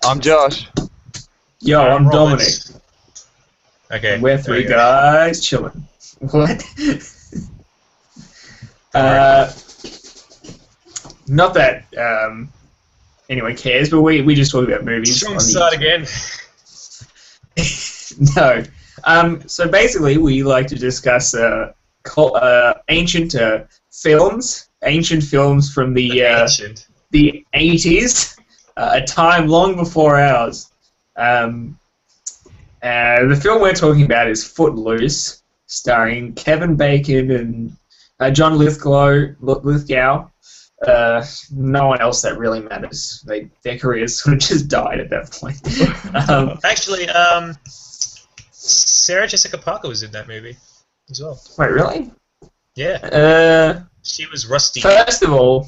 I'm Josh. Yo, I'm Dominic. Okay. We're three guys chilling. What? Not that anyone cares, but we just talk about movies. Strong start again. No. So basically, we like to discuss ancient films from the 80s, a time long before ours. The film we're talking about is Footloose, starring Kevin Bacon and John Lithgow. No one else that really matters. Their careers sort of just died at that point. Actually, Sarah Jessica Parker was in that movie as well. Wait, really? Yeah. She was Rusty. First of all,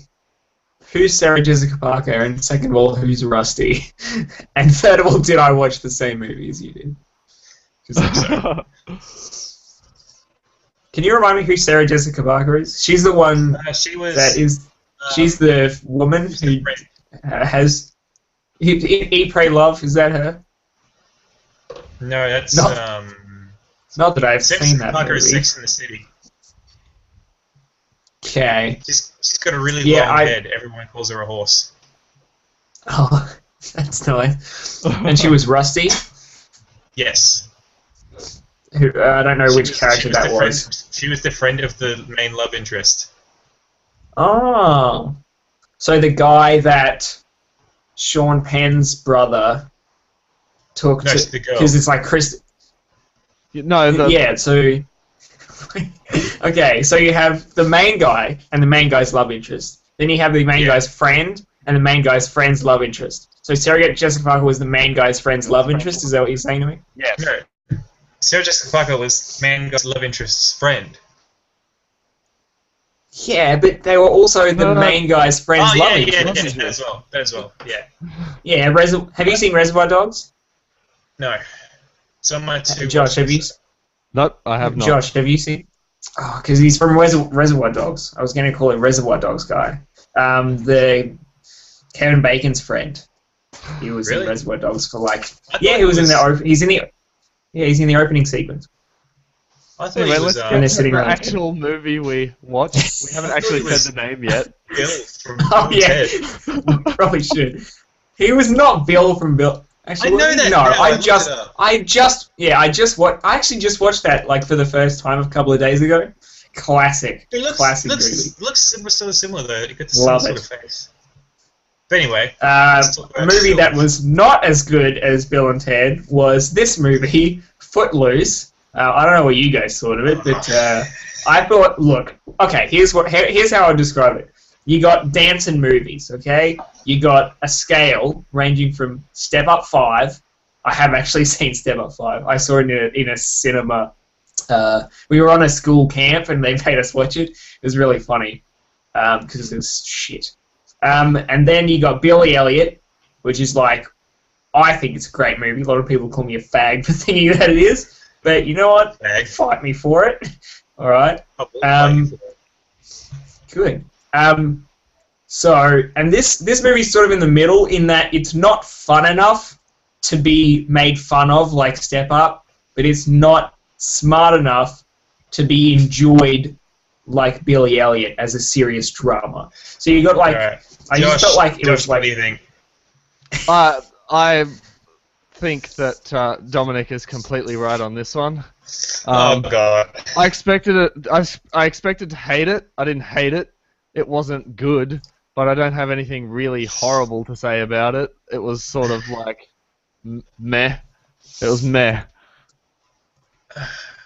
who's Sarah Jessica Parker? And second of all, who's Rusty? And third of all, did I watch the same movie as you did? Can you remind me who Sarah Jessica Parker is? She's the one she's the woman who has Eat, Pray, Love. Is that her? No, that's not that I've seen that Parker movie. is Sex in the City. Okay. She's got a really long head. Everyone calls her a horse. Oh, that's nice. And she was Rusty? Yes. Who, I don't know which character that was. She was the friend of the main love interest. Oh. So the guy that Sean Penn's brother took to... Because it's like Chris... Yeah, so... Okay, so you have the main guy and the main guy's love interest. Then you have the main guy's friend and the main guy's friend's love interest. So Sarah Jessica Parker was the main guy's friend's love interest? Is that what you're saying to me? Yeah. No. Sarah Jessica Parker was main guy's love interest's friend. Yeah, but they were also the main guy's friend's love interest. Yeah, that as well, yeah. Yeah, have you seen Reservoir Dogs? No. So my two... Josh, have you... Nope, I have not. Josh, have you seen... Oh, because he's from Reservoir Dogs. I was going to call him Reservoir Dogs guy. The Kevin Bacon's friend. He was in Reservoir Dogs for he was in the he's in the opening sequence. I thought he was the actual movie we watched. We haven't actually said the name yet. Bill from yeah. Probably should. He was not Bill from Bill. Actually, I know that. No, I actually just watched that for the first time a couple of days ago. Classic movie. Looks similar though. It gets Love sort of face. But anyway, a movie that was not as good as Bill and Ted was this movie, Footloose. I don't know what you guys thought of it, but I thought, look, okay, here's how I describe it. You got dancing movies, okay? You got a scale ranging from Step Up 5. I have actually seen Step Up 5. I saw it in a cinema. We were on a school camp and they made us watch it. It was really funny because it was shit. And then you got Billy Elliot, which is I think it's a great movie. A lot of people call me a fag for thinking that it is. But you know what? Fight me for it. All right. Good. And this movie's sort of in the middle in that it's not fun enough to be made fun of like Step Up, but it's not smart enough to be enjoyed like Billy Elliot as a serious drama. So you got I just felt like it was what do you think? I think that Dominic is completely right on this one. Oh God! I expected it. I expected to hate it. I didn't hate it. It wasn't good, but I don't have anything really horrible to say about it. It was sort of meh. It was meh.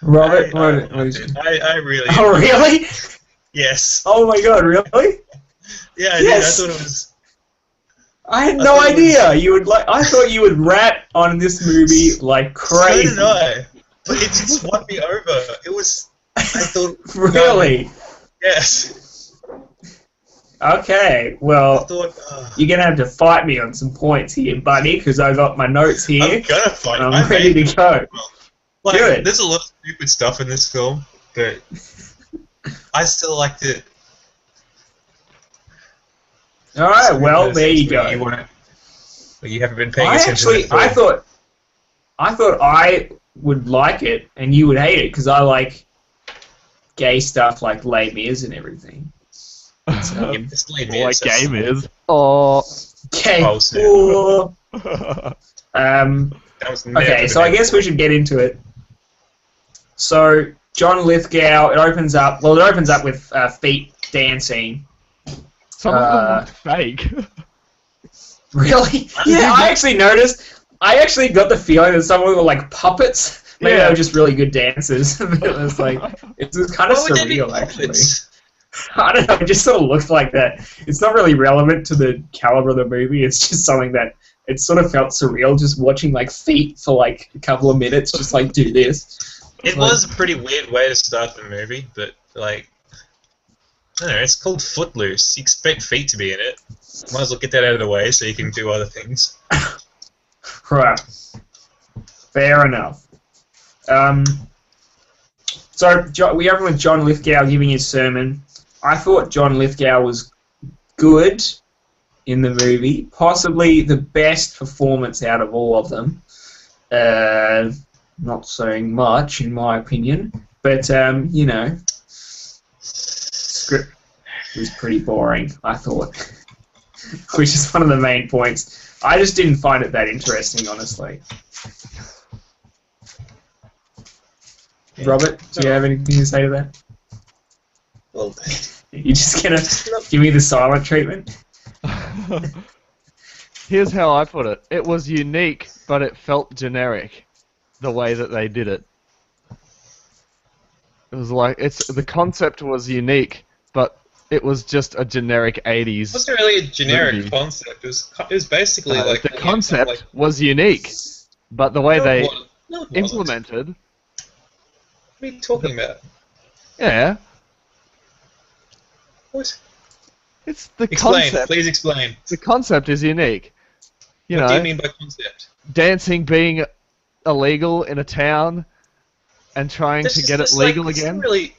Robert, I really. Oh really? Yes. Oh my God! Really? Yeah, I did. I thought it was. I had no idea you would I thought you would rat on this movie like crazy. So did I. But it just won me over. It was. I thought. Really? Yes. Okay. Well, you're gonna have to fight me on some points here, buddy, because I got my notes here. I'm gonna fight. And I'm ready to go. Good. There's a lot of stupid stuff in this film, but I still liked it. All right. Well, there you go. Well, you haven't been paying attention. I thought I would like it and you would hate it because I like gay stuff like Les Mis and everything. It's Les Mis, like that's- game is. Oh. Gay. Oh, snap. Oh. That was never Okay, so I guess we should get into it. So John Lithgow, it opens up with feet dancing. Some of them look fake. Really? Yeah, I actually noticed. I actually got the feeling that some of them were like puppets. Maybe they Yeah. were just really good dancers. But it was like, it was kind of Why would they be surreal, actually. puppets? I don't know, it just sort of looked like that. It's not really relevant to the caliber of the movie. It's just something that it sort of felt surreal just watching like feet for like a couple of minutes, just like do this. It was a pretty weird way to start the movie, but like, I don't know, it's called Footloose. You expect feet to be in it. Might as well get that out of the way so you can do other things. Right. Fair enough. So we open with John Lithgow giving his sermon. I thought John Lithgow was good in the movie, possibly the best performance out of all of them. Not saying much, in my opinion, but you know, script was pretty boring, I thought, which is one of the main points. I just didn't find it that interesting, honestly. Robert, do you have anything to say to that? Well, You just gonna give me the silent treatment? Here's how I put it. It was unique, but it felt generic. The way that they did it. It was like the concept was unique, but it was just a generic 80s. it wasn't really a generic movie. concept. It was basically like the concept was unique, but the way No, they it wasn't. No, it wasn't. implemented, What are you talking about? yeah, What? it's the Explain. concept. Please explain. The concept is unique. You What do know, you mean by concept? dancing being illegal in a town and trying That's to just- get it that's like- legal it's not again. Really,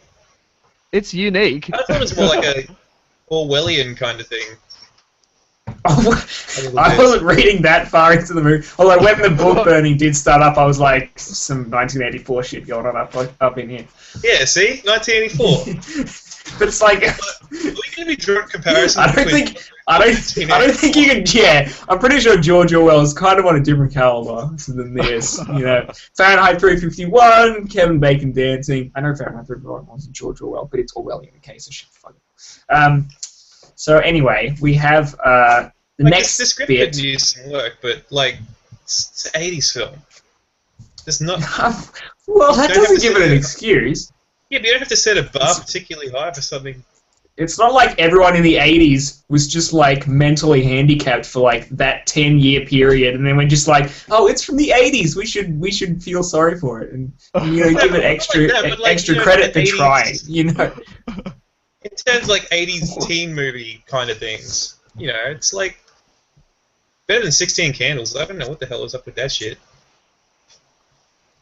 It's unique. I thought it was more like a Orwellian kind of thing. I wasn't reading that far into the movie. Although when the book burning did start up, I was like, some 1984 shit going on up in here. Yeah, see? 1984. But it's like, Are we going to be drawing comparisons I don't between... think you can. Yeah, I'm pretty sure George Orwell is kind of on a different caliber than this. You know, Fahrenheit 351, Kevin Bacon dancing. I know Fahrenheit 351 wasn't George Orwell, but it's Orwellian in case of shit. Fuck it. So anyway, we have the Like, next the script bit. could use some work, but, like, it's an 80s film. There's not... Well, that Don't have doesn't to give say it an that. excuse. Yeah, but you don't have to set a bar particularly high for something. It's not like everyone in the 80s was just like mentally handicapped for like that 10-year period, and then we're just like, oh, it's from the 80s. We should feel sorry for it, and you know, give it extra Not like that, but, like, extra you know, credit the for 80s trying. You know, It turns like 80s teen movie kind of things. You know, it's like better than 16 Candles. I don't know what the hell is up with that shit.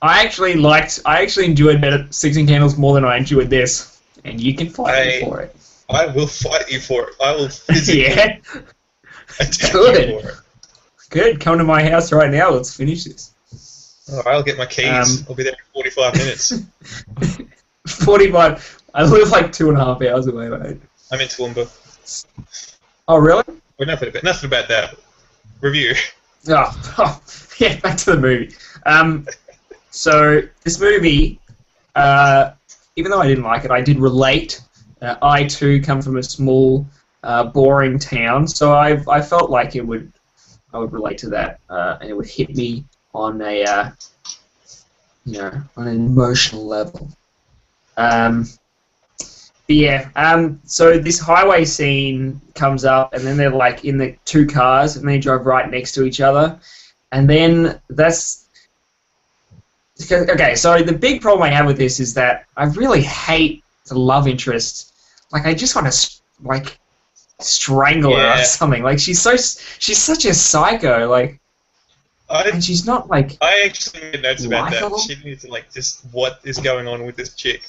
I actually enjoyed better 16 Candles more than I enjoyed this, and you can fight me for it. I will fight you for it. I will physically Yeah, attack Good. you for it. good. Come to my house right now. Let's finish this. Oh, I'll get my keys. I'll be there in 45 minutes. 45. I live like 2.5 hours away, mate. I'm in Toowoomba. Oh, really? Well, nothing about that. Review. Oh, yeah, back to the movie. So, this movie, even though I didn't like it, I did relate. I, too, come from a small, boring town, so I felt like I would relate to that, and it would hit me on a, on an emotional level. But yeah, so this highway scene comes up, and then they're like in the two cars, and they drive right next to each other, and then that's okay. So the big problem I have with this is that I really hate the love interest. Like, I just want to like strangle her or something. Like, she's such a psycho. Like, and she's not like. I actually made notes about likable. that. She needs to like just what is going on with this chick.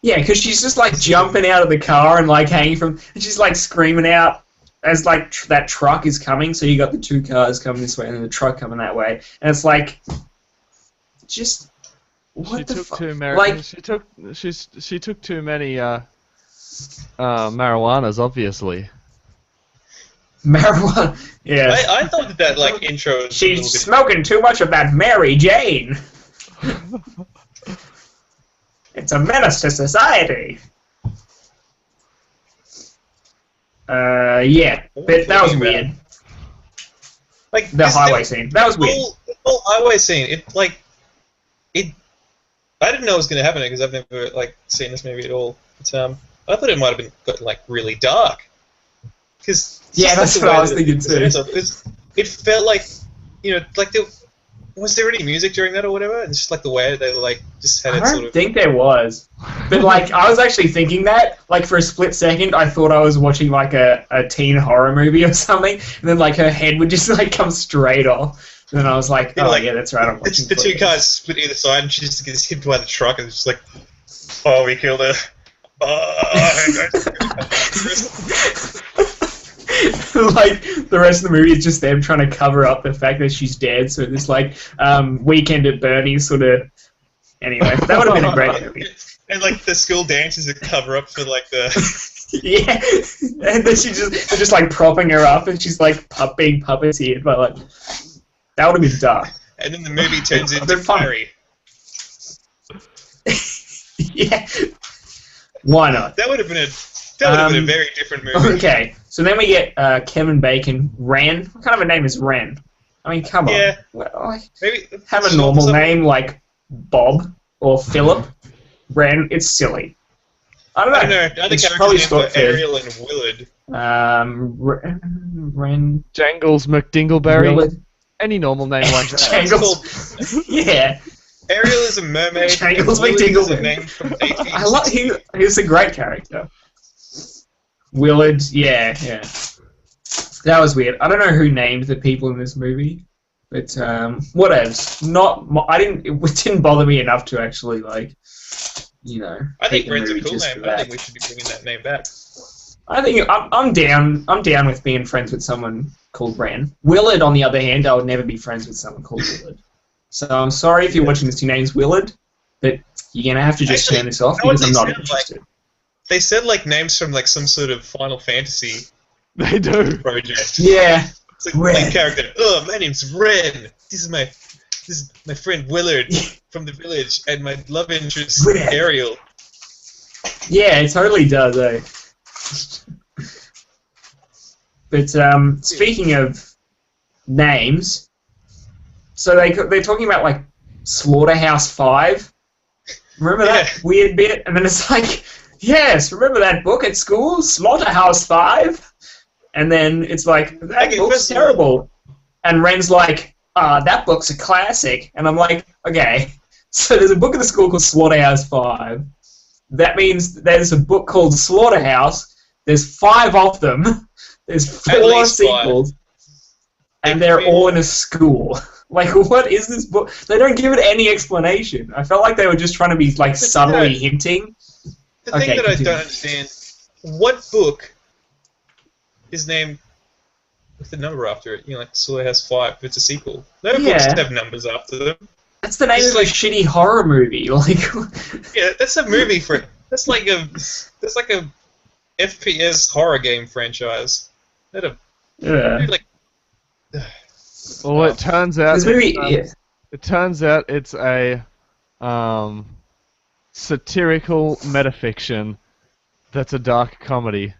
Yeah, because she's just like jumping out of the car and like hanging from, and she's like screaming out as like that truck is coming, so you got the two cars coming this way and then the truck coming that way, and it's like, just what the fuck? Like, she took too many marijuanas, obviously. Marijuana. Yeah. I thought that like intro. Was She's smoking too much of that Mary Jane. It's a menace to society. Yeah, but that was weird. Like the highway scene. That was weird. The whole highway scene. I didn't know it was going to happen because I've never like seen this movie at all. But, I thought it might have been like really dark. Yeah, that's what I was thinking too. Because it felt like, like was there any music during that or whatever? It's just like the way they like just had it sort of. I don't think there was, but like I was actually thinking that like for a split second I thought I was watching like a teen horror movie or something, and then like her head would just like come straight off, and then I was like, oh yeah, that's right. I'm watching the two cars split either side, and she just gets hit by the truck, and it's just like, oh, we killed her. Like the rest of the movie is just them trying to cover up the fact that she's dead. So this like Weekend at Bernie's sort of. Anyway, that would have been a great movie. And like the school dance is a cover up for like the. Yeah, and then they're just like propping her up, and she's like being puppeteered. But like that would have been dark. And then the movie turns into Carrie. Yeah. Why not? That would have been a very different movie. Okay, so then we get Kevin Bacon, Ren. What kind of a name is Ren? I mean, come on. Yeah. Well, maybe have a normal name like Bob or Philip. Ren, it's silly. I don't know. I think characters named Ariel and Willard. Ren. Jangles McDingleberry. Willard. Any normal name like that. Jangles. Yeah. Ariel is a mermaid. Jangles McDingleberry. I love he's a great character. Willard, yeah. That was weird. I don't know who named the people in this movie, but whatevs. It didn't bother me enough to actually like, I think Ren's a cool name. I think we should be bringing that name back. I think I'm down. I'm down with being friends with someone called Ren. Willard, on the other hand, I would never be friends with someone called Willard. So I'm sorry if you're watching this. Your name's Willard, but you're gonna have to just turn this off because I'm not interested. They said like names from like some sort of Final Fantasy. They do. Project. Yeah. It's like main character. Oh, my name's Ren. This is my friend Willard from the village, and my love interest Ariel. Yeah, it totally does, eh? But speaking of names, so they're talking about like Slaughterhouse 5. Remember that weird bit? And then it's like, yes, remember that book at school, Slaughterhouse 5? And then it's like, that book's terrible. And Ren's like, that book's a classic. And I'm like, okay, so there's a book at the school called Slaughterhouse 5. That means there's a book called Slaughterhouse. There's 5 of them. There's 4 sequels. And they're all in a school. Like, what is this book? They don't give it any explanation. I felt like they were just trying to be, like, subtly hinting. The thing that I don't understand, what book is named with a number after it? Like Slaughterhouse 5, it's a sequel. No books have numbers after them. That's the name of a shitty horror movie. Like, yeah, that's a movie for. That's like a FPS horror game franchise. Well, it turns out. It turns out it's a satirical metafiction that's a dark comedy.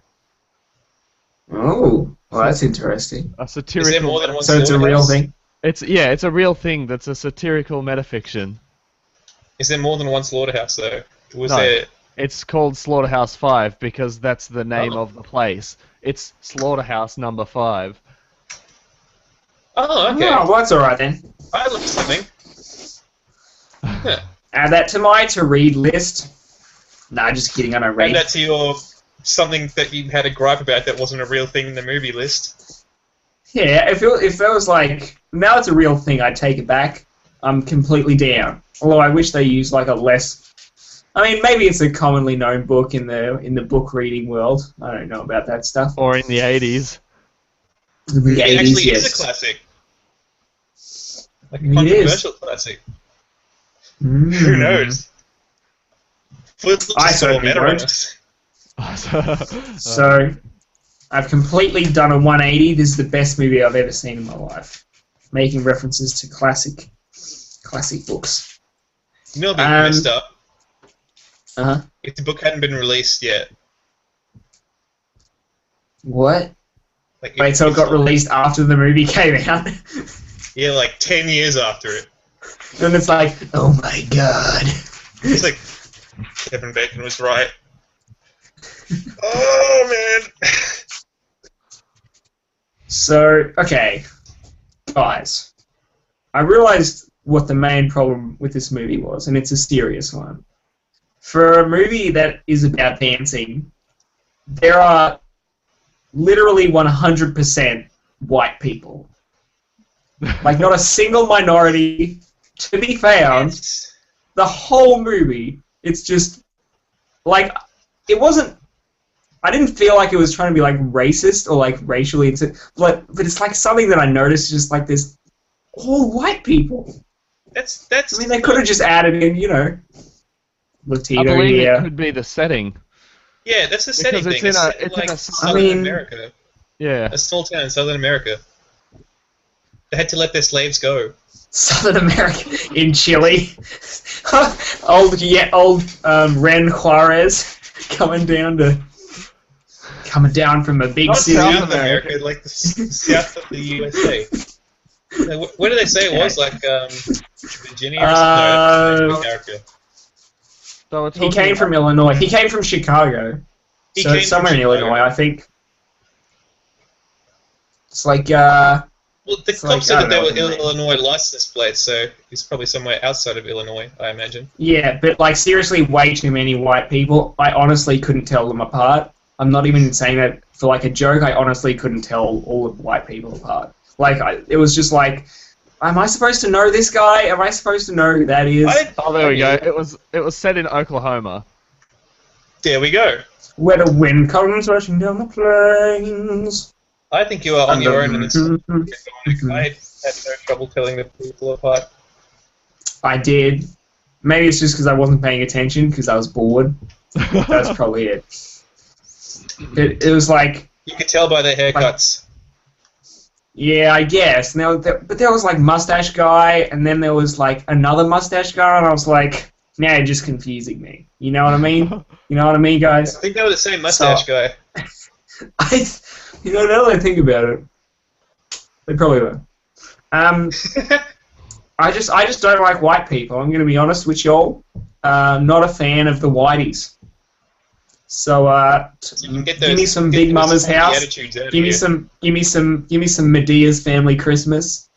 Oh, well, that's interesting. A satirical. Is there more than one so it's a real thing? It's a real thing that's a satirical metafiction. Is there more than one Slaughterhouse, though? No, it's called Slaughterhouse 5 because that's the name of the place. It's Slaughterhouse number 5. Oh, okay. Oh, well, that's alright then. I learned something. Huh. Add that to my to-read list. Nah, just kidding, I don't read. Add that to your something that you had a gripe about that wasn't a real thing in the movie list. Yeah, if it was like, now it's a real thing, I'd take it back. I'm completely down. Although I wish they used like a less... I mean, maybe it's a commonly known book in the book reading world. I don't know about that stuff. Or in the 80s. The It 80s, actually yes. is a classic. Like a It is. controversial classic. Who knows? Footloose I is sort of certainly meta on won't. us. So, I've completely done a 180. This is the best movie I've ever seen in my life. Making references to classic books. You know, it'd be messed up Uh-huh. if the book hadn't been released yet. What? Like, Wait, so it got released after the movie came out? Yeah, like 10 years after it. And it's like, oh my god. It's like Kevin Bacon was right. Oh man. So, okay, guys, I realized what the main problem with this movie was, and it's a serious one. For a movie that is about dancing, there are literally 100% white people. Like, not a single minority to be found. The whole movie, it's just, like, it wasn't, I didn't feel like it was trying to be, like, racist or, like, racially, but it's, like, something that I noticed, just, like, there's all white people. That's. I mean, they could have just added in, you know, Latino I believe here. it could be the setting. Yeah, that's the setting Because thing. it's It's in like a Southern America. Yeah. A small town in Southern America. They had to let their slaves go. Southern America in Chile. old Ren Juarez coming down from a big Not city. South America, like the south of the USA. What did they say it was? Like Virginia or something? No, America. So He came from Illinois. He came from Chicago. So it's somewhere in Illinois, I think. It's like, well, the it's cop like, said I that they don't were know what it Illinois license plates, so he's probably somewhere outside of Illinois, I imagine. yeah, but like seriously, way too many white people. I honestly couldn't tell them apart. I'm not even saying that for like a joke. I honestly couldn't tell all the white people apart. Like, it was just like, am I supposed to know this guy? Am I supposed to know who that is? Oh, there we go. It was set in Oklahoma. There we go. Where the wind comes rushing down the plains. I think you are on your own in this one. I had no trouble telling the people apart. I did. Maybe it's just because I wasn't paying attention because I was bored. That's probably it. It was like, You could tell by their haircuts. yeah, I guess. Now, but there was like mustache guy, and then there was like another mustache guy, and I was like, now you're just confusing me. You know what I mean? You know what I mean, guys? I think they were the same mustache guy. You know, now that I think about it, they probably were. I just don't like white people. I'm going to be honest with y'all. Not a fan of the whiteys. So, give me some Big Mama's house. Give me some Medea's Family Christmas.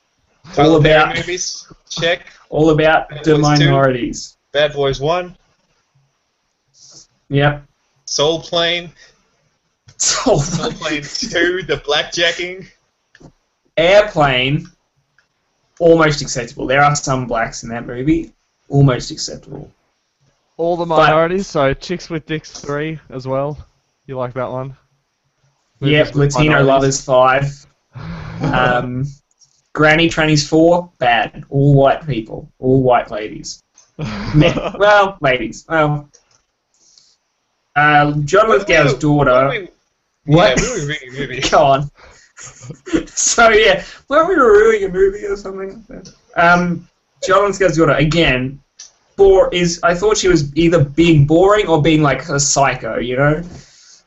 All about movies. Check. All about the minorities. Bad Boys 1. Yep. Soul Plane. Soul Plane 2. The Blackjacking. Airplane. Almost acceptable. There are some blacks in that movie. Almost acceptable. All the minorities, so Chicks with Dicks 3 as well. You like that one? Yep, Latino Lovers 5. Granny Trannies 4, bad. All white people. All white ladies. Well, ladies. Well, John Lithgow's daughter... What? Yeah, we were reading a movie. Go on. So, yeah, weren't we reviewing a movie or something like that? John Lithgow's daughter, again... I thought she was either being boring or being like a psycho, you know?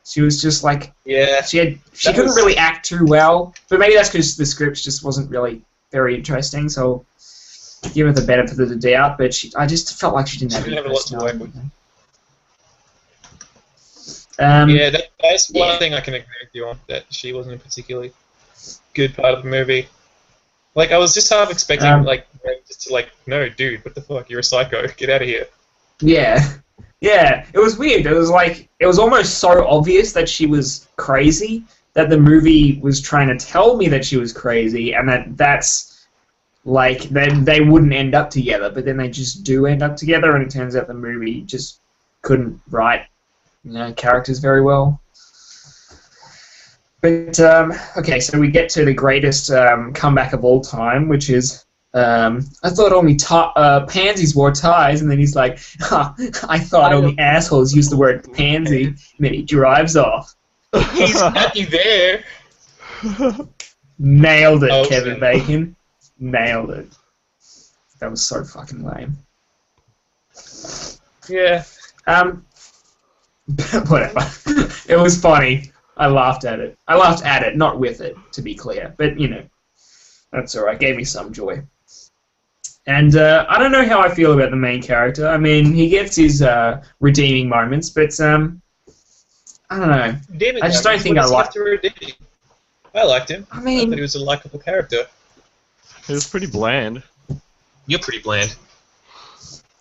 She was just like, yeah, she couldn't really act too well, but maybe that's because the script just wasn't really very interesting, so give her the benefit of the doubt, but I just felt like she didn't have a lot to work with. Yeah, that's one thing I can agree with you on, that she wasn't a particularly good part of the movie. Like, I was just half expecting, just to, no, dude, what the fuck, you're a psycho, get out of here. Yeah. Yeah, it was weird. It was like, it was almost so obvious that she was crazy that the movie was trying to tell me that she was crazy, and that's, like, then they wouldn't end up together, but then they just do end up together, and it turns out the movie just couldn't write, characters very well. But okay, so we get to the greatest comeback of all time, which is I thought only pansies wore ties, and then he's like, I thought only assholes used the word pansy, and then he drives off. He's happy there. Nailed it, Oh, Kevin so- Bacon. Nailed it. That was so fucking lame. Yeah. Whatever. It was funny. I laughed at it. I laughed at it, not with it, to be clear. But, you know, that's alright. Gave me some joy. And I don't know how I feel about the main character. I mean, he gets his redeeming moments, but I don't know. I just don't think I like. I liked him. I I mean, thought he was a likable character. It was pretty bland. You're pretty bland.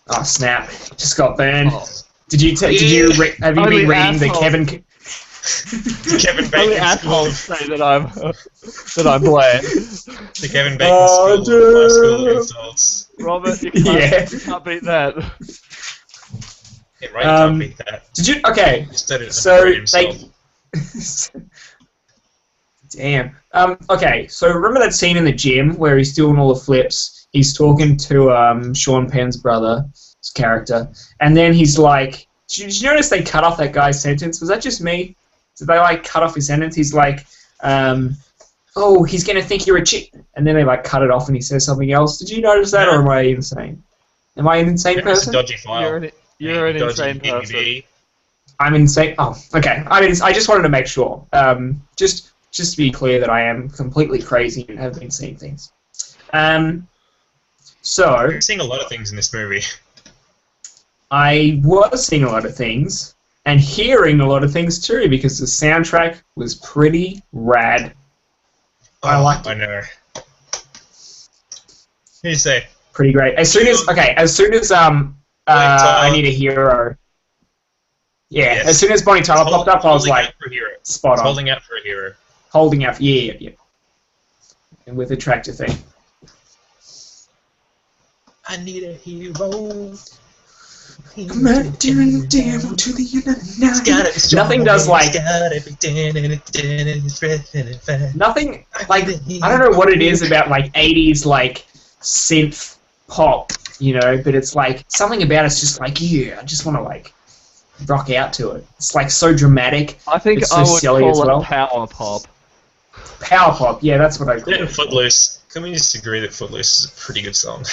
oh snap! Just got burned. Oh. Did you? Have you Only been reading the assholes. Kevin? Kevin Only Bacon assholes school. say that I'm bland. The Kevin Bacon Oh, school. My school of dude. insults. Robert, you Yeah. can't beat that. Yeah, right. You can't beat that. Did you? Okay. He studied at So the himself. Damn. Okay. So remember that scene in the gym where he's doing all the flips? He's talking to Sean Penn's brother's character, and then he's like, "Did you notice they cut off that guy's sentence? Was that just me? Did they like cut off his sentence? He's like, oh, he's gonna think you're a chick," and then they like cut it off and he says something else. Did you notice that, or am I insane? Am I an insane Maybe it's a person? dodgy file. You're an Dodgy insane person. DVD. I'm insane. Oh, okay. I just wanted to make sure. Just to be clear that I am completely crazy and have been seeing things. So You're seeing a lot of things in this movie. I was seeing a lot of things and hearing a lot of things too because the soundtrack was pretty rad. I liked it. I know. What do you say? Pretty great. As soon as I Need a Hero. Yeah, Yes. as soon as Bonnie Tyler popped up, I was Holding like, out for a hero. spot on. Holding out for a hero. Holding out. Yeah. And with a tractor thing. I need a hero. I'm out doing the demo to the end of the night. Nothing does like nothing like I don't know what it is about like 80s like synth pop, you know, but it's like something about it's just like yeah, I just want to like rock out to it. It's like so dramatic. I think It's so I would silly as call well. it power pop. Power pop, yeah, that's what I call Yeah, it. Footloose. Can we just agree that Footloose is a pretty good song?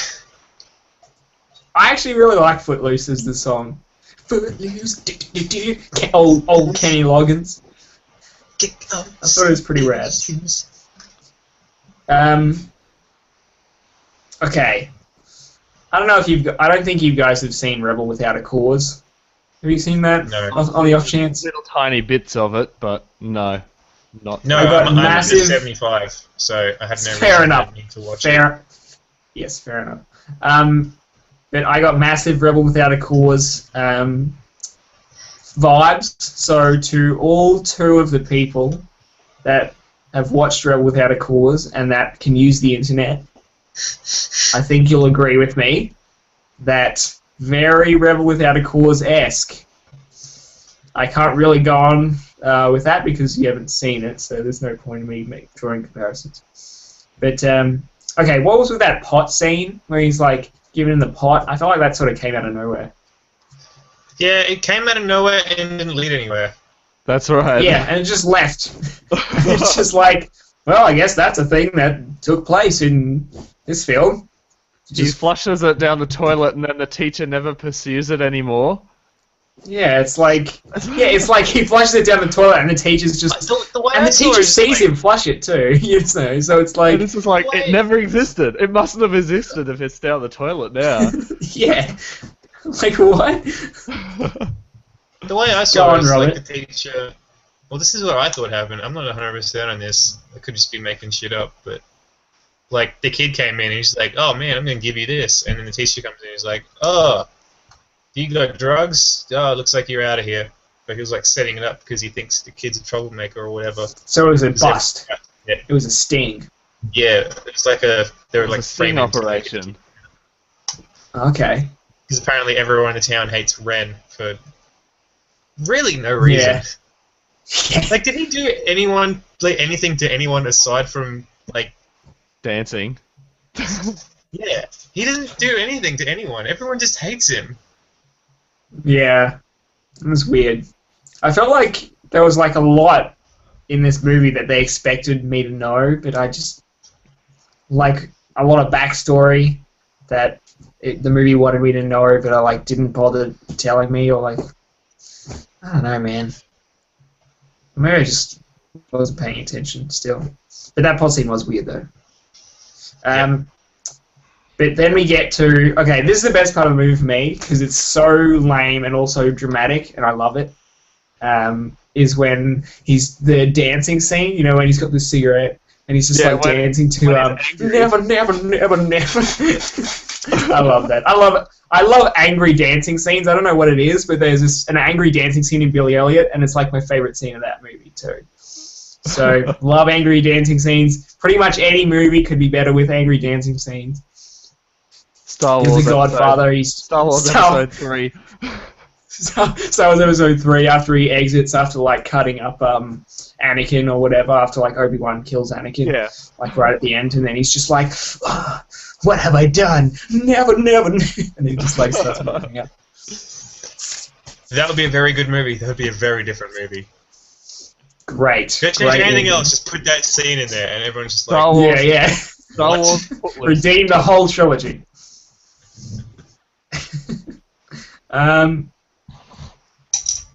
I actually really like Footloose as the song. Footloose, old Kenny Loggins. I thought it was pretty rad. Okay. I don't know if I don't think you guys have seen Rebel Without a Cause. Have you seen that? No. On the off chance? Little tiny bits of it, but no, not. No, I got I'm massive- under 75, so I have no Fair reason enough. to watch it. Fair. Yes, fair enough. But I got massive Rebel Without a Cause vibes. So to all two of the people that have watched Rebel Without a Cause and that can use the internet, I think you'll agree with me that very Rebel Without a Cause-esque. I can't really go on with that because you haven't seen it, so there's no point in me drawing comparisons. But, okay, what was with that pot scene where he's, like, giving him the pot? I felt like that sort of came out of nowhere. Yeah, it came out of nowhere and didn't lead anywhere. That's right. Yeah, and it just left. It's just like, well, I guess that's a thing that took place in this film. He Just flushes it down the toilet, and then the teacher never pursues it anymore. yeah, it's like he flushes it down the toilet, and the teacher's just The way and I the saw teacher it is sees like- him flush it too. You know, so it's like And this is like, it Wait. never existed. It mustn't have existed if it's down the toilet now. yeah, like what? The way I Go saw on, it was Robert. like the teacher... Well, this is what I thought happened. I'm not 100% on this. I could just be making shit up, but... Like, the kid came in and he's like, oh man, I'm gonna give you this. And then the teacher comes in and he's like, oh, you got drugs? Oh, looks like you're out of here. But he was like setting it up because he thinks the kid's a troublemaker or whatever. So it was a Was that- bust. Yeah. It was a sting. Yeah, it's like they were It's like a sting framing operation. Okay. because apparently everyone in the town hates Ren for really no reason. Yeah. Like, did he do anything to anyone aside from like Dancing. Yeah, he doesn't do anything to anyone. Everyone just hates him. Yeah, it was weird. I felt like there was like a lot in this movie that they expected me to know, but I just like a lot of backstory that the movie wanted me to know, but I like didn't bother telling me, or like I don't know, man. Maybe I just wasn't paying attention still. But that pod scene was weird though. But then we get to okay. This is the best part of the movie for me because it's so lame and also dramatic, and I love it. Is when he's the dancing scene, you know, when he's got the cigarette and he's just like dancing to never, never, never, never. I love that. I love angry dancing scenes. I don't know what it is, but there's an angry dancing scene in Billy Elliot, and it's like my favorite scene of that movie too. So love angry dancing scenes. Pretty much any movie could be better with angry dancing scenes. Star Wars. The Godfather. Star Wars Episode 3. Star Wars Episode 3 after he exits after like cutting up Anakin or whatever after like Obi-Wan kills Anakin. Yeah. Like right at the end, and then he's just like, oh, what have I done? Never, never. And he just like starts moving up. That would be a very good movie. That would be a very different movie. Great. Don't change anything else. Just put that scene in there, and everyone's just like, Star Wars. Yeah. Star Wars. Footloose. Redeem the whole trilogy.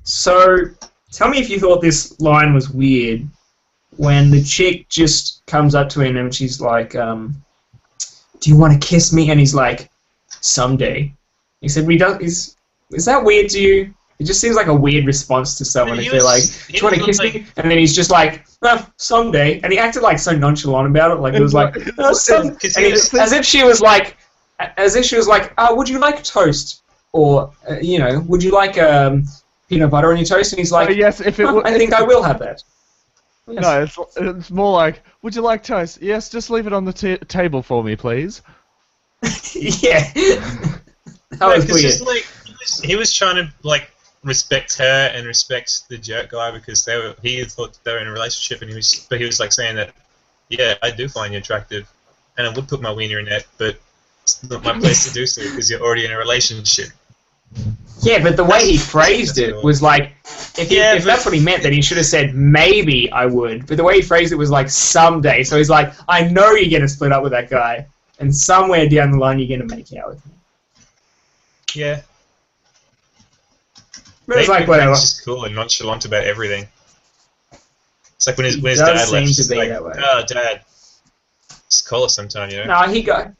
So, tell me if you thought this line was weird when the chick just comes up to him and she's like, do you want to kiss me? And he's like, someday. He said, is that weird to you? It just seems like a weird response to someone if they're like, do you want to kiss me? And then he's just like, no, someday. And he acted like so nonchalant about it. Like, it was like, no, someday. As if she was like, would you like toast? Or, would you like peanut butter on your toast? And he's like, yes, if it I think I will have that. Yes. No, it's more like, would you like toast? Yes, just leave it on the table for me, please. Yeah. That was weird. Just, like, he was trying to like respect her and respect the jerk guy because he thought they were in a relationship, and he was like saying that, yeah, I do find you attractive, and I would put my wiener in that, but it's not my place to do so because you're already in a relationship. Yeah, but the way he phrased it was like, if that's what he meant, then he should have said, maybe I would. But the way he phrased it was like, someday. So he's like, I know you're going to split up with that guy, and somewhere down the line you're going to make out with me. Yeah. But it's like, whatever. He's just cool and nonchalant about everything. It's like when his dad left, he's like, oh, Dad, just call us sometime, you know? No, he got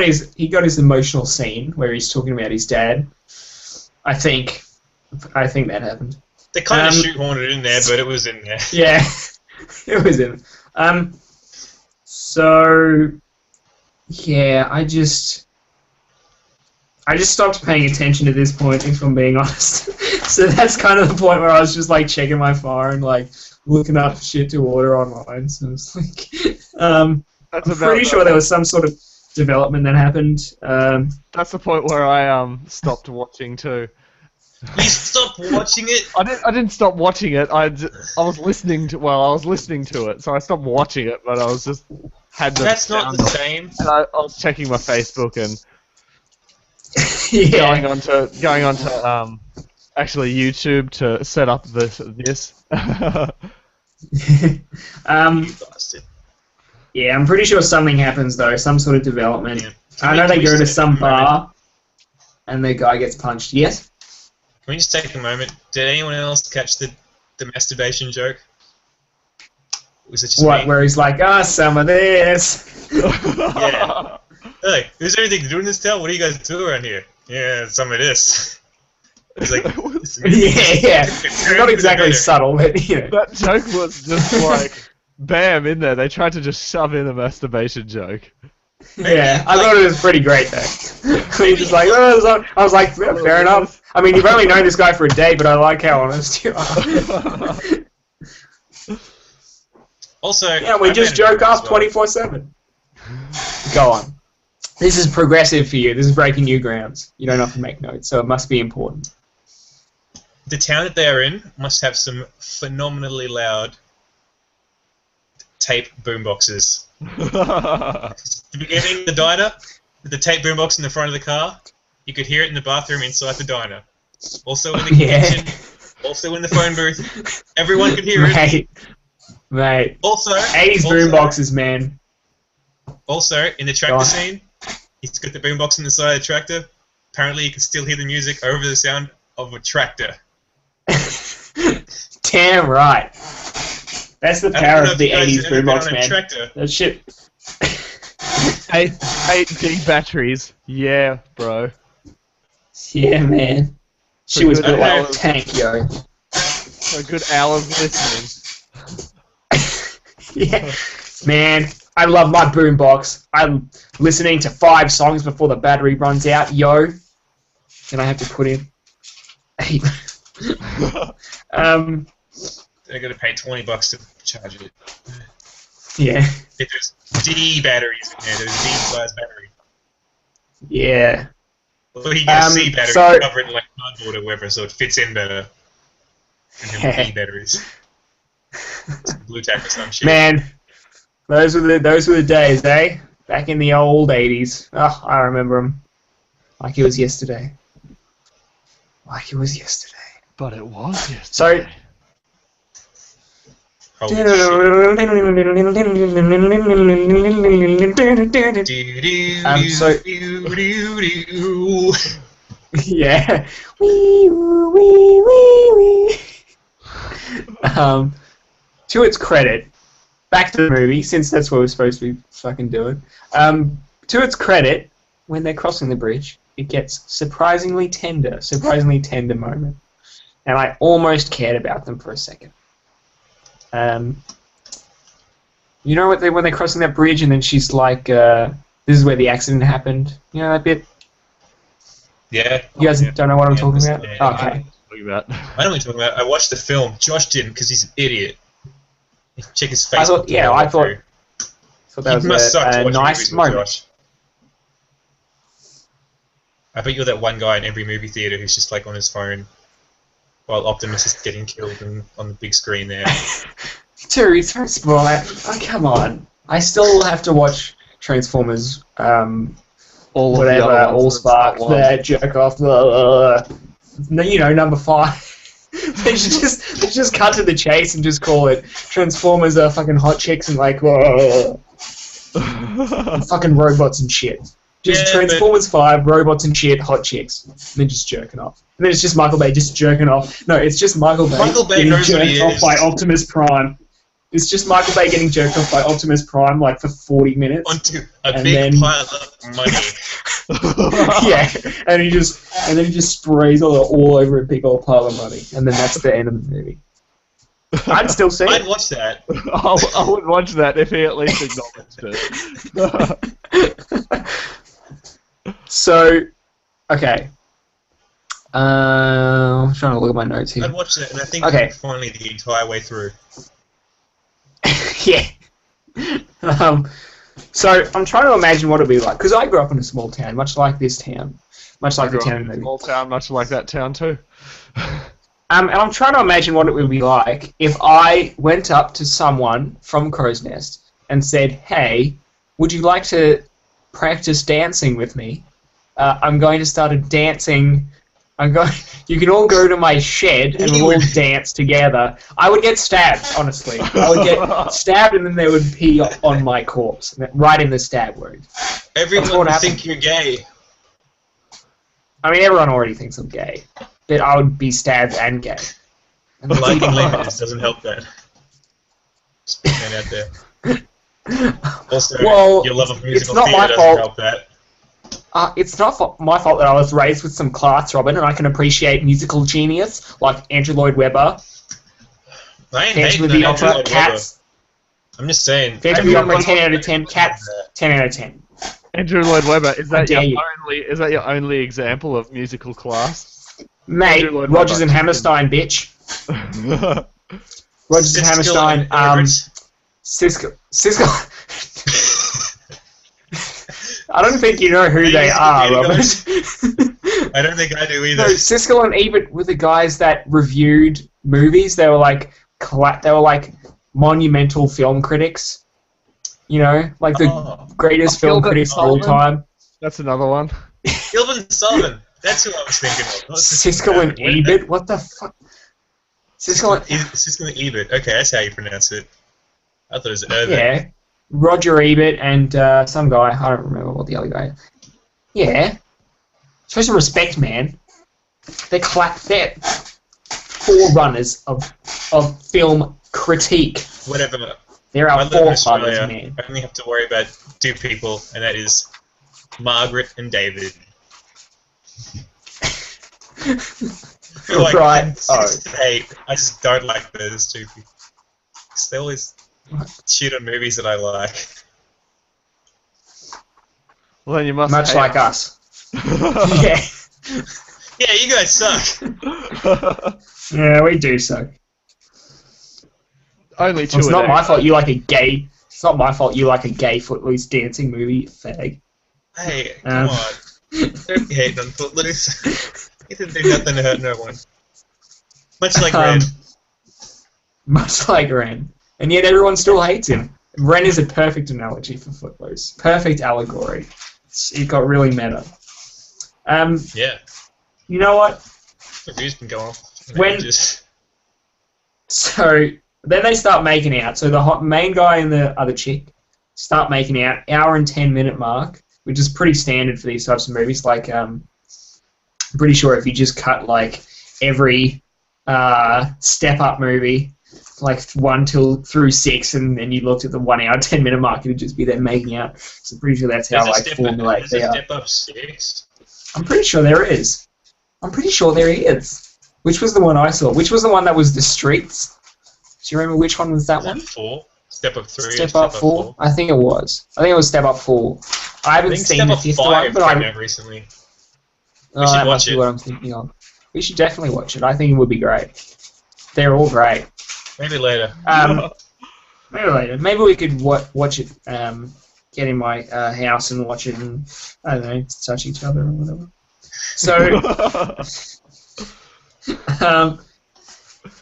his emotional scene where he's talking about his dad. I think that happened. They kind of shoehorned it in there, but it was in there. Yeah, it was in. So yeah, I just stopped paying attention to this point, if I'm being honest. So that's kind of the point where I was just like checking my phone, like looking up shit to order online. So it's like, I'm pretty sure there was some sort of development that happened. That's the point where I stopped watching too. You stopped watching it? I didn't stop watching it. I was listening to it, so I stopped watching it. But I was just had the. That's not the same. And I was checking my Facebook and Yeah. going onto actually YouTube to set up this. You bastard. Yeah, I'm pretty sure something happens though, some sort of development. Yeah. I know they go to some bar, and the guy gets punched. Yes. Can we just take a moment? Did anyone else catch the masturbation joke? Was it just What? me? Where he's like, some of this. Yeah. Hey, is there anything to do in this town? What do you guys do around here? Yeah, some of this. It's like, Yeah. Not exactly subtle, but you know. That joke was just like bam in there. They tried to just shove in a masturbation joke. Yeah, I thought it was pretty great though. He's just like, I was like, yeah, fair enough. I mean, you've only known this guy for a day, but I like how honest you are. Also, Yeah, we just joke off 24/7. Go on. This is progressive for you. This is breaking new grounds. You don't often make notes, so it must be important. the town that they are in must have some phenomenally loud tape boomboxes. The beginning of the diner, with the tape boombox in the front of the car, you could hear it in the bathroom inside the diner. Also in the kitchen, also in the phone booth. Everyone could hear it. Mate. Also, 80s boomboxes, man. Also, in the tractor scene, he's got the boombox on the side of the tractor. Apparently, you can still hear the music over the sound of a tractor. Damn right. That's the power of the 80s boombox, man. Tractor. That shit. 8D batteries. Yeah, bro. Yeah, man. She was built like a tank, yo. A good hours listening. Yeah. Man, I love my boombox. I'm listening to 5 songs before the battery runs out, yo. Then I have to put in 8. They're going to pay $20 to charge it. Yeah. If there's D batteries in there, there's D-size battery. Yeah. Well, you get a C battery, so, cover it in like cardboard or whatever, so it fits in better. And then D batteries. Some blue tack or some shit. Man, those were the days, eh? Back in the old 80s. Oh, I remember them. Like it was yesterday. Like it was yesterday. But it was yesterday. Holy shit. Yeah. To its credit, back to the movie, since that's what we're supposed to be fucking doing. To its credit, when they're crossing the bridge, it gets surprisingly tender moment. And I almost cared about them for a second. You know what? When they're crossing that bridge, and then she's like, "This is where the accident happened." You know that bit? Yeah. You guys don't know what I'm talking about? Yeah, Okay. I know what you're talking about. I watched the film. Josh didn't because he's an idiot. Check his face. I thought that was a nice moment. Josh. I bet you're that one guy in every movie theater who's just like on his phone while Optimus is getting killed on the big screen there. Dude, first of all, come on. I still have to watch Transformers, All Spark, the jerk off, number 5. they should just cut to the chase and just call it Transformers are fucking hot chicks and like, and fucking robots and shit. Just Transformers 5, robots and shit, hot chicks. And then just jerking off. And then it's just Michael Bay just jerking off. No, it's just Michael Bay getting jerked off by Optimus Prime. It's just Michael Bay getting jerked off by Optimus Prime like for 40 minutes. Onto a big pile of money. Yeah, and then he just sprays all over a big old pile of money. And then that's the end of the movie. I'd still see it. I'd watch that. I would watch that if he at least acknowledged it. So, okay. I'm trying to look at my notes here. I'd watch that, and I think finally the entire way through. Yeah. So I'm trying to imagine what it'd be like, because I grew up in a small town, much like this town, much like the town in the movie. Small town, much like that town too. And I'm trying to imagine what it would be like if I went up to someone from Crow's Nest and said, "Hey, would you like to practice dancing with me? I'm going to start a dancing. You can all go to my shed and we'll all dance together." I would get stabbed, honestly. I would get stabbed and then they would pee on my corpse, right in the stab wound. Everyone would think you're gay. I mean, everyone already thinks I'm gay. But I would be stabbed and gay. And liking lemons doesn't help that. Just putting that out there. Also, your love of musical theatre doesn't help that. It's not my fault that I was raised with some class, Robin, and I can appreciate musical genius like Andrew Lloyd Webber. I ain't hating on Andrew Lloyd Webber. I'm just saying. Phantom of the Opera, 10 out of 10. Cats, 10 out of 10. Andrew Lloyd Webber, is that your only example of musical class? Mate, Rodgers and Hammerstein, bitch. Rodgers and Hammerstein, Cisco. I don't think you know who they are, Robert. I don't think I do either. No, Siskel and Ebert were the guys that reviewed movies. They were like monumental film critics. You know, like the greatest film Gilbert critics of all Sullivan? time. That's another one. Gilbert and Sullivan. That's who I was thinking of. Not Siskel and Ebert? What the fuck? Siskel Siskel and Ebert. Okay, that's how you pronounce it. I thought it was Irvin. Yeah. Roger Ebert and some guy. I don't remember what the other guy is. Yeah. Show some respect, man. They're forerunners of film critique. Whatever. They're I our live in forefathers, Australia. man. I only have to worry about 2 people, and that is Margaret and David. Like, Right. Today, I just don't like those 2 people. 'Cause they always shit on movies that I like. Well, then you must. Much hate like us. Yeah. Yeah, you guys suck. Yeah, we do so. Only 2 It's a not day. my fault you like a gay. It's not my fault you like a gay Footloose dancing movie, fag. Hey, come on. Don't be hating on Footloose. He didn't do nothing to hurt no one. Much like Ren. Much like Ren. And yet everyone still hates him. Ren is a perfect analogy for Footloose. Perfect allegory. It got really meta. Yeah. You know what? The reviews can go on. When- So then they start making out. So the main guy and the other chick start making out. Hour and 10-minute mark, which is pretty standard for these types of movies. Like, I'm pretty sure if you just cut like every Step Up movie, like 1 through 6, and then you looked at the 1 hour 10-minute mark, it'd just be them making out. So I'm pretty sure that's how like formulate There's they a are. Step Up 6. I'm pretty sure there is. I'm pretty sure there is. Which was the one I saw? Which was the one that was the streets? Do you remember which one was that one? 4. Step Up 3. Step Up 4? I think it was. I think it was Step Up 4. I haven't seen Step the Up 5th 5 one, but came I... out recently. Oh, should that watch must be it. what I'm thinking of. We should definitely watch it. I think it would be great. They're all great. Maybe later. Maybe later. Maybe we could watch it, get in my house and watch it and, I don't know, touch each other or whatever. So...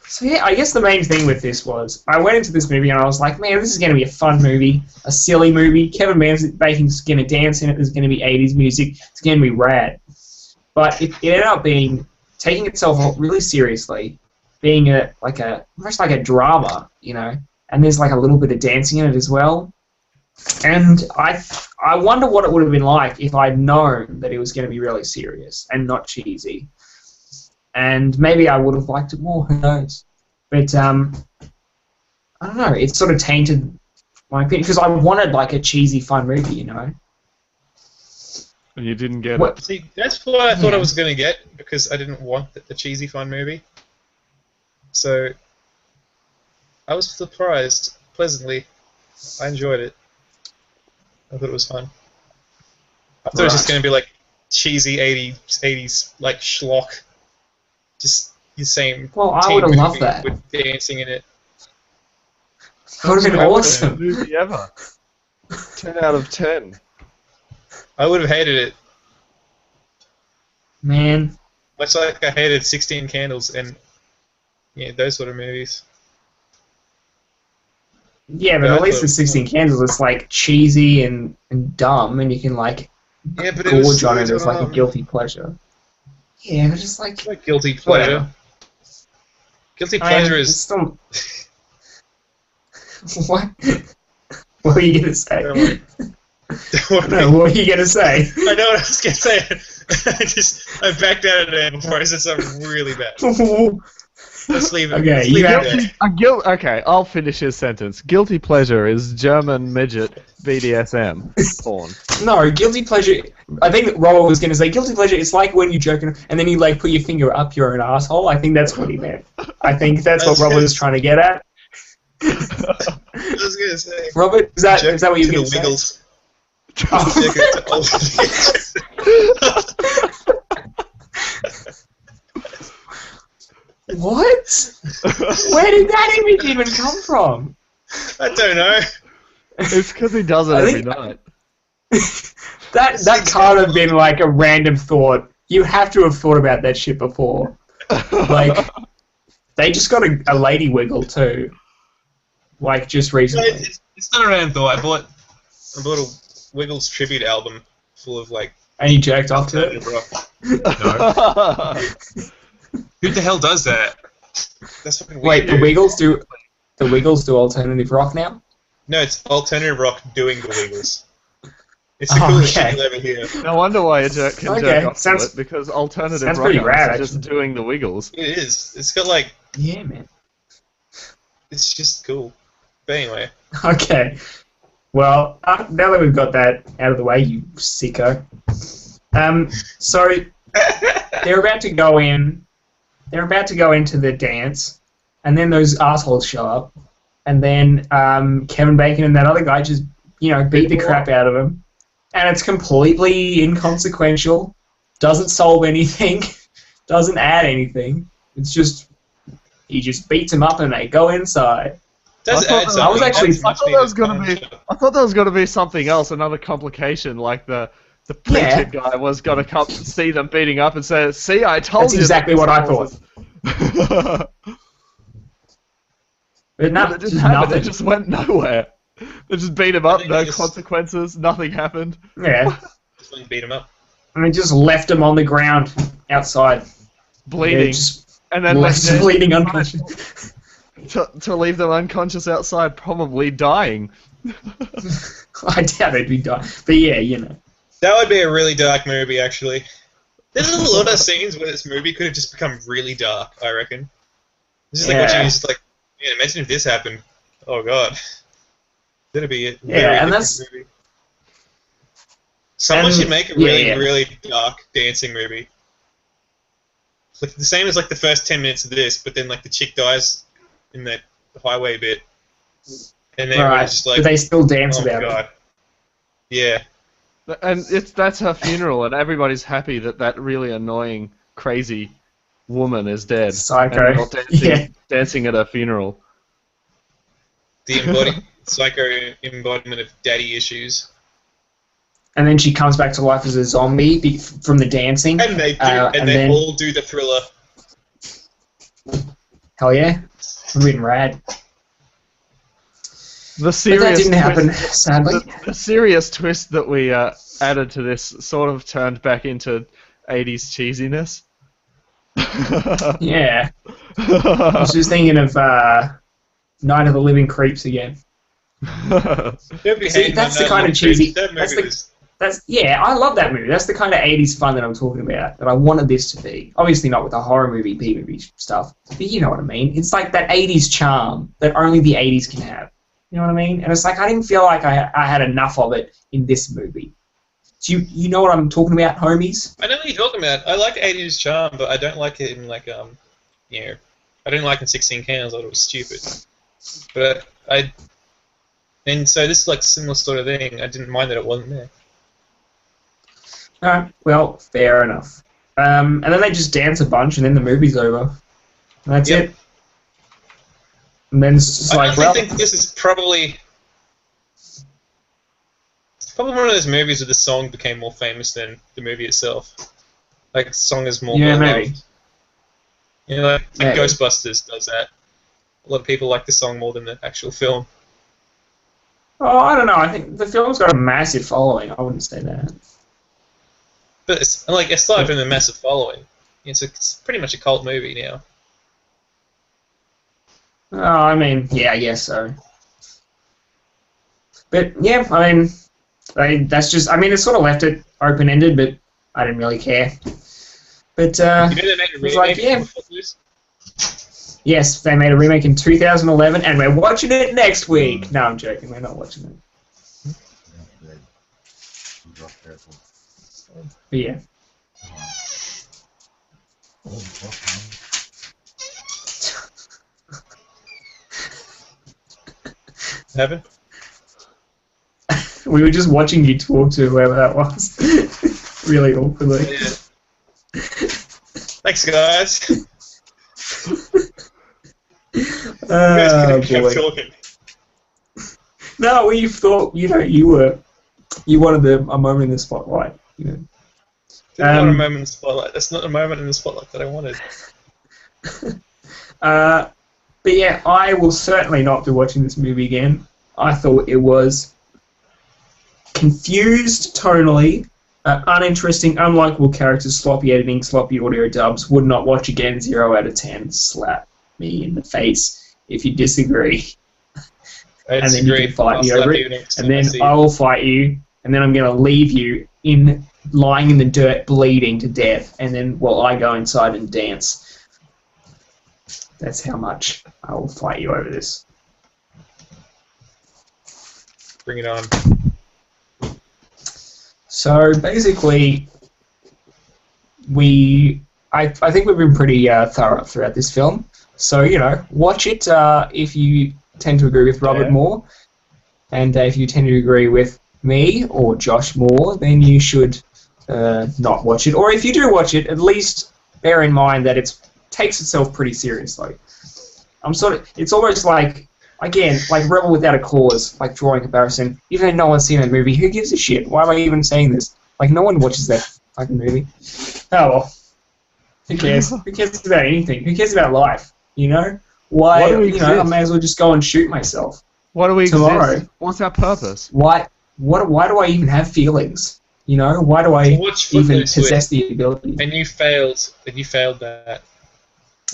So yeah, I guess the main thing with this was I went into this movie and I was like, man, this is going to be a fun movie, a silly movie. Kevin Bacon's going to dance in it. There's going to be 80s music. It's going to be rad. But it ended up being taking itself really seriously, being almost like a drama, you know. And there's like a little bit of dancing in it as well. And I wonder what it would have been like if I'd known that it was going to be really serious and not cheesy. And maybe I would have liked it more, who knows. But, I don't know, it sort of tainted my opinion, because I wanted, like, a cheesy, fun movie, you know? And you didn't get What- it. See, that's what I thought I was going to get, because I didn't want the cheesy fun movie. So, I was surprised, pleasantly. I enjoyed it. I thought it was fun. I thought it was just Right. going to be, like, cheesy 80s like, schlock. Just the same. Well, I teen would have movie loved that. with dancing in it. That would have been awesome. Movie ever. 10 out of 10. I would have hated it. Man. Much like I hated 16 Candles and those sort of movies. Yeah, but Yeah, at I least thought- the 16 Candles is, like, cheesy and dumb, and you can, like, Yeah, but it was gorge on it so as, like, a dumb. guilty pleasure. Yeah, but just, like... It's like guilty pleasure. Whatever. Guilty I mean, pleasure it's is. still... What? What were you going to say? Don't worry. Don't worry. No, what were you going to say? I know what I was gonna say. I backed out of it before I said something really bad. Let's leave it. Okay, Let's you leave have it to- there. Okay, I'll finish his sentence. Guilty pleasure is German midget BDSM porn. No, guilty pleasure... I think that Robert was going to say, guilty pleasure, it's like when you joke and then you, like, put your finger up your own asshole. I think that's what he meant. I think that's what Robert was trying to get at. I was gonna say. Robert, is that what you to were the going to say? Wiggles. Oh. Check it to all- What? Where did that image even come from? I don't know. It's because he does it I every think- night. That can't have been like a random thought You have to have thought about that shit before. Like, they just got a lady wiggle too. Like, just recently. It's not a random thought. I bought a Wiggles tribute album full of like. And you jerked off to it? No. Who the hell does that? That's fucking weird. Wait, the Wiggles do alternative rock now? No, it's alternative rock doing the Wiggles. It's the coolest shit you'll ever hear. No wonder why you can jerk off to it, because alternative rock rad, is just doing the Wiggles. It is. It's got like. Yeah, man. It's just cool. But anyway. Okay. Well, now that we've got that out of the way, you sicko. So they're about to go in. They're about to go into the dance, and then those assholes show up, and then Kevin Bacon and that other guy just, beat the crap out of him, and it's completely inconsequential. Doesn't solve anything. Doesn't add anything. It's just he just beats him up, and they go inside. I thought there was going to be something else, another complication, like the preacher guy was going to come see them beating up and say, "See, I told you." That's exactly what I thought. But it just happened. It just went nowhere. They just beat him up, no consequences, nothing happened. Yeah. Just beat him up. And they just left him on the ground outside, bleeding, and then left him bleeding unconscious. To leave them unconscious outside, probably dying. I doubt they'd be dying. But yeah, That would be a really dark movie, actually. There's a lot of scenes where this movie could have just become really dark, I reckon. This is like watching it's like, man, imagine if this happened. Oh god. That'd be a very different movie. Someone should make a really dark dancing movie. Like the same as like the first 10 minutes of this, but then like the chick dies in that highway bit, and then it's just like, but they still dance about it. Yeah, and that's her funeral, and everybody's happy that really annoying, crazy woman is dead. Psycho, and dancing at her funeral. The psycho embodiment of daddy issues. And then she comes back to life as a zombie from the dancing. And they do, all do the Thriller. Hell yeah. Would have been rad. The serious but that didn't happen, sadly. The serious twist that we added to this sort of turned back into 80s cheesiness. Yeah. I was just thinking of Night of the Living Creeps again. See, that's the kind of cheesy... I love that movie. That's the kind of 80s fun that I'm talking about, that I wanted this to be. Obviously not with the horror movie, B-movie stuff, but you know what I mean. It's like that 80s charm that only the 80s can have. You know what I mean? And it's like, I didn't feel like I had enough of it in this movie. Do you know what I'm talking about, homies? I know what you're talking about. I like 80s charm, but I don't like it in like, I didn't like it in 16 Candles. I thought it was stupid. But and so this is like a similar sort of thing. I didn't mind that it wasn't there. Alright, well, fair enough. And then they just dance a bunch, and then the movie's over. And that's it. And then it's just I think this is probably one of those movies where the song became more famous than the movie itself. Like, the song is more maybe. Like Ghostbusters does that. A lot of people like the song more than the actual film. Oh, I don't know. I think the film's got a massive following. I wouldn't say that. But it's, like, aside from the massive following, it's pretty much a cult movie now. Oh, I mean, yeah, I guess so. But yeah, I mean, that's just. I mean, it sort of left it open-ended, but I didn't really care. But you know they made a remake of Footloose? Yes, they made a remake in 2011, and we're watching it next week. No, I'm joking. We're not watching it. But yeah. Heaven? We were just watching you talk to whoever that was. Really awkwardly. Yeah. Thanks, guys. You guys could have kept talking. No, we thought, you wanted a moment in the spotlight, Didn't want a moment in the spotlight. That's not a moment in the spotlight that I wanted. But yeah, I will certainly not be watching this movie again. I thought it was confused tonally, uninteresting, unlikable characters, sloppy editing, sloppy audio dubs. Would not watch again. 0 out of 10. Slap me in the face if you disagree. And then you can fight me over it. And then I will fight you. And then I'm going to leave you lying in the dirt, bleeding to death. And then, well, I go inside and dance. That's how much I will fight you over this. Bring it on. So basically, I think we've been pretty thorough throughout this film. So, you know, watch it if you tend to agree with Robert more. And if you tend to agree with me or Josh more, then you should not watch it. Or if you do watch it, at least bear in mind that it takes itself pretty seriously. It's almost like, again, like Rebel Without a Cause, like drawing comparison. Even though no one's seen that movie, who gives a shit? Why am I even saying this? Like, no one watches that fucking movie. Oh, well. Who cares? Who cares about anything? Who cares about life? You know? Why, I may as well just go and shoot myself. Why do we tomorrow? Exist? What's our purpose? Why do I even have feelings? You know? Why do I even possess the ability? And you failed that.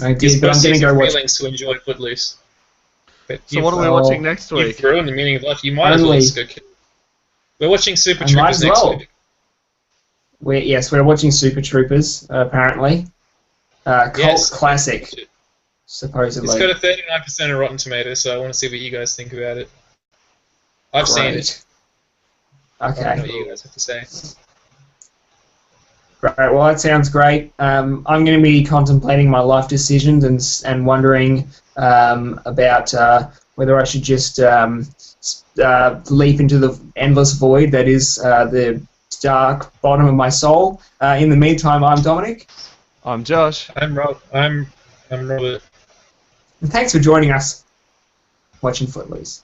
I did, but I'm going to go watch... feelings to enjoy Footloose. So what are we watching next week? You've ruined the meaning of life. You might as well just go kill. We're watching Super Troopers next week. We're watching Super Troopers, apparently. Cult classic, supposedly. It's got a 39% of Rotten Tomatoes, so I want to see what you guys think about it. I've seen it. Okay. I don't know what you guys have to say. Right, well, that sounds great. I'm going to be contemplating my life decisions and wondering about whether I should just leap into the endless void that is the dark bottom of my soul. In the meantime, I'm Dominic. I'm Josh. I'm Robert. And thanks for joining us watching Footloose.